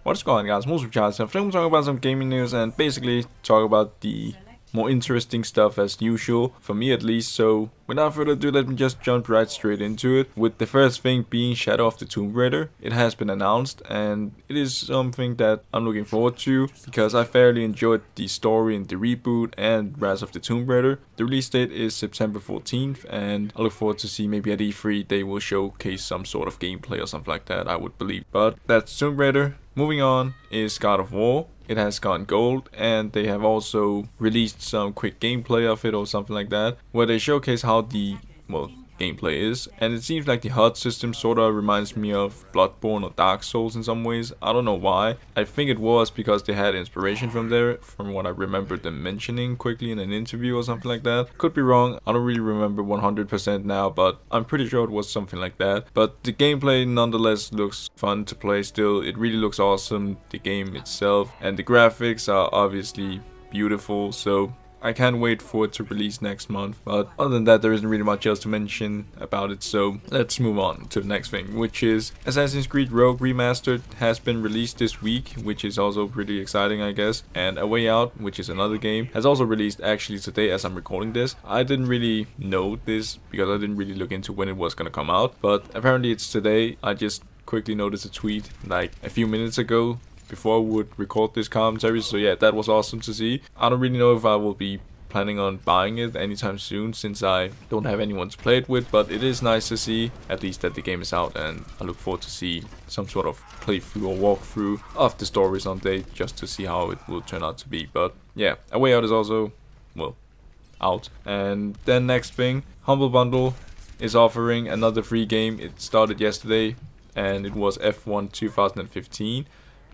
What's going on, guys? Most supcharls. Today we're talking about some gaming news and basically talk about the more interesting stuff as usual, for me at least. So without further ado, let me just jump right straight into it, with the first thing being Shadow of the Tomb Raider. It has been announced and it is something that I'm looking forward to because I fairly enjoyed the story in the reboot and Rise of the Tomb Raider. The release date is September 14th and I look forward to see maybe at E3 they will showcase some sort of gameplay or something like that, I would believe. But that's Tomb Raider. Moving on is God of War. It has gone gold and they have also released some quick gameplay of it or something like that, where they showcase how the, gameplay is, and it seems like the HUD system sorta reminds me of Bloodborne or Dark Souls in some ways. I don't know why. I think it was because they had inspiration from there, from what I remember them mentioning quickly in an interview or something like that. Could be wrong, I don't really remember 100% now, but I'm pretty sure it was something like that. But the gameplay nonetheless looks fun to play still. It really looks awesome, the game itself, and the graphics are obviously beautiful, so I can't wait for it to release next month. But other than that, there isn't really much else to mention about it, so let's move on to the next thing, which is Assassin's Creed Rogue Remastered has been released this week, which is also pretty exciting, I guess. And A Way Out, which is another game, has also released actually today as I'm recording this. I didn't really know this because I didn't really look into when it was gonna come out, but apparently it's today. I just quickly noticed a tweet like a few minutes ago before I would record this commentary, so yeah, that was awesome to see. I don't really know if I will be planning on buying it anytime soon since I don't have anyone to play it with, but it is nice to see at least that the game is out, and I look forward to see some sort of playthrough or walkthrough of the story someday just to see how it will turn out to be. But yeah, A Way Out is also, out. And then next thing, Humble Bundle is offering another free game. It started yesterday and it was F1 2015,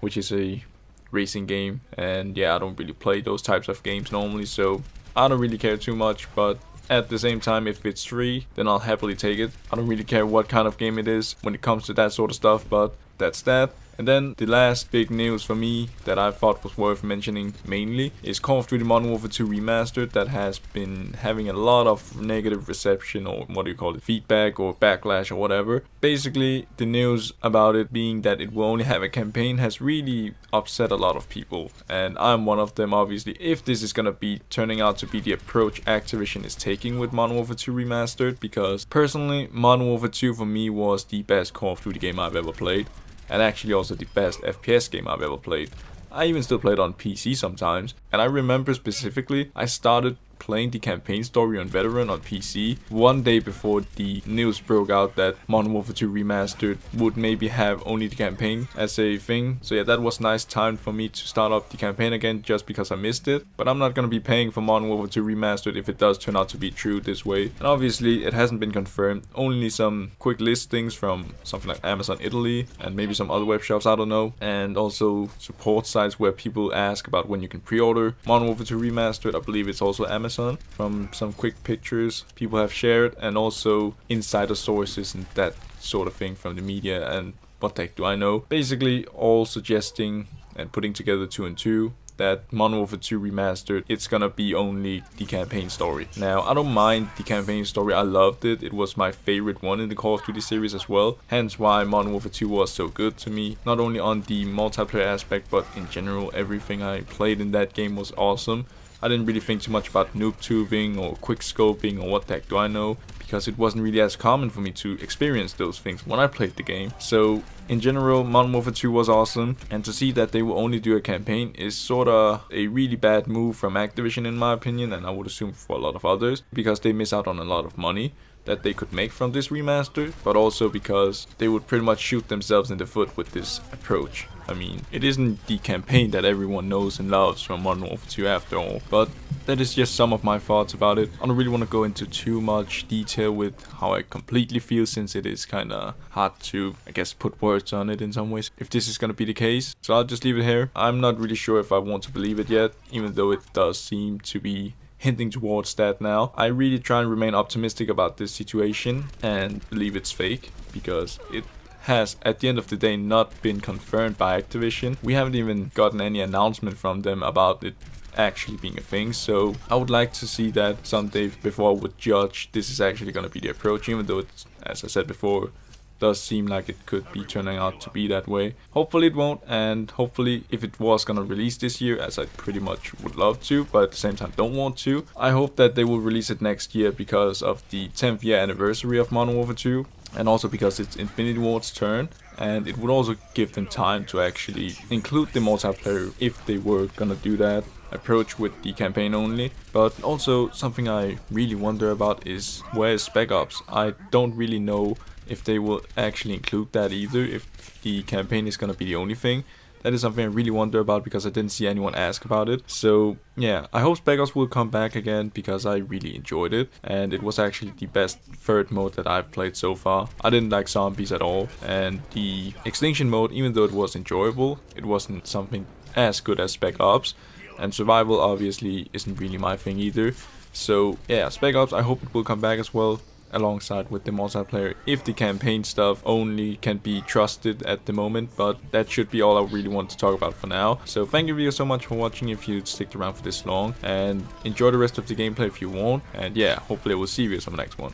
which is a racing game, and yeah, I don't really play those types of games normally, so I don't really care too much. But at the same time, if it's free, then I'll happily take it. I don't really care what kind of game it is when it comes to that sort of stuff, but that's that. And then the last big news for me that I thought was worth mentioning mainly is Call of Duty Modern Warfare 2 Remastered, that has been having a lot of negative reception, or what do you call it, feedback or backlash or whatever. Basically, the news about it being that it will only have a campaign has really upset a lot of people, and I'm one of them obviously. If this is gonna be turning out to be the approach Activision is taking with Modern Warfare 2 Remastered, because personally Modern Warfare 2 for me was the best Call of Duty game I've ever played, and actually also the best FPS game I've ever played. I even still play it on PC sometimes, and I remember specifically I started playing the campaign story on Veteran on PC one day before the news broke out that Modern Warfare 2 Remastered would maybe have only the campaign as a thing. So yeah, that was nice time for me to start up the campaign again just because I missed it. But I'm not gonna be paying for Modern Warfare 2 Remastered if it does turn out to be true this way. And obviously it hasn't been confirmed, only some quick listings from something like Amazon Italy and maybe some other web shops, I don't know, and also support sites where people ask about when you can pre-order Modern Warfare 2 Remastered. I believe it's also Amazon, from some quick pictures people have shared, and also insider sources and that sort of thing from the media and what the heck do I know. Basically all suggesting and putting together 2 and 2 that Modern Warfare 2 Remastered, it's gonna be only the campaign story. Now, I don't mind the campaign story, I loved it. It was my favorite one in the Call of Duty series as well, hence why Modern Warfare 2 was so good to me. Not only on the multiplayer aspect, but in general, everything I played in that game was awesome. I didn't really think too much about noob tubing or quick scoping or what the heck do I know, because it wasn't really as common for me to experience those things when I played the game. So in general, Modern Warfare 2 was awesome, and to see that they will only do a campaign is sorta a really bad move from Activision in my opinion, and I would assume for a lot of others, because they miss out on a lot of money that they could make from this remaster, but also because they would pretty much shoot themselves in the foot with this approach. I mean, it isn't the campaign that everyone knows and loves from Modern Warfare 2 after all, but that is just some of my thoughts about it. I don't really want to go into too much detail with how I completely feel, since it is kinda hard to, I guess, put words on it in some ways, if this is gonna be the case. So I'll just leave it here. I'm not really sure if I want to believe it yet, even though it does seem to be hinting towards that now. I really try and remain optimistic about this situation and believe it's fake, because it has at the end of the day not been confirmed by Activision. We haven't even gotten any announcement from them about it actually being a thing, so I would like to see that someday before I would judge this is actually going to be the approach, even though it's, as I said before, does seem like it could be turning out to be that way. Hopefully it won't, and hopefully if it was gonna release this year, as I pretty much would love to, but at the same time don't want to, I hope that they will release it next year because of the 10th year anniversary of Modern Warfare 2, and also because it's Infinity Ward's turn, and it would also give them time to actually include the multiplayer if they were gonna do that approach with the campaign only. But also something I really wonder about is where is Spec Ops? I don't really know if they will actually include that either, if the campaign is gonna be the only thing. That is something I really wonder about because I didn't see anyone ask about it. So yeah, I hope Spec Ops will come back again because I really enjoyed it, and it was actually the best third mode that I've played so far. I didn't like zombies at all, and the extinction mode, even though it was enjoyable, it wasn't something as good as Spec Ops, and survival obviously isn't really my thing either. So yeah, Spec Ops, I hope it will come back as well, alongside with the multiplayer, if the campaign stuff only can be trusted at the moment. But that should be all I really want to talk about for now. So thank you so much for watching if you sticked around for this long, and enjoy the rest of the gameplay if you want, and yeah, hopefully I will see you on the next one.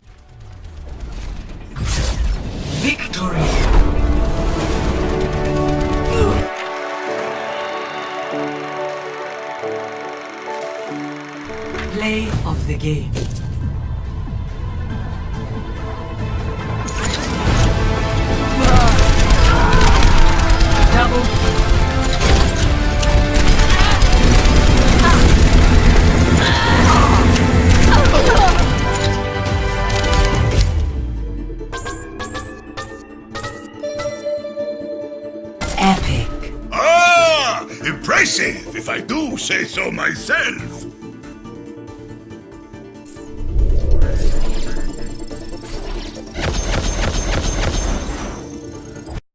Victory! Play of the game. Double. Epic. Ah! Impressive, if I do say so myself.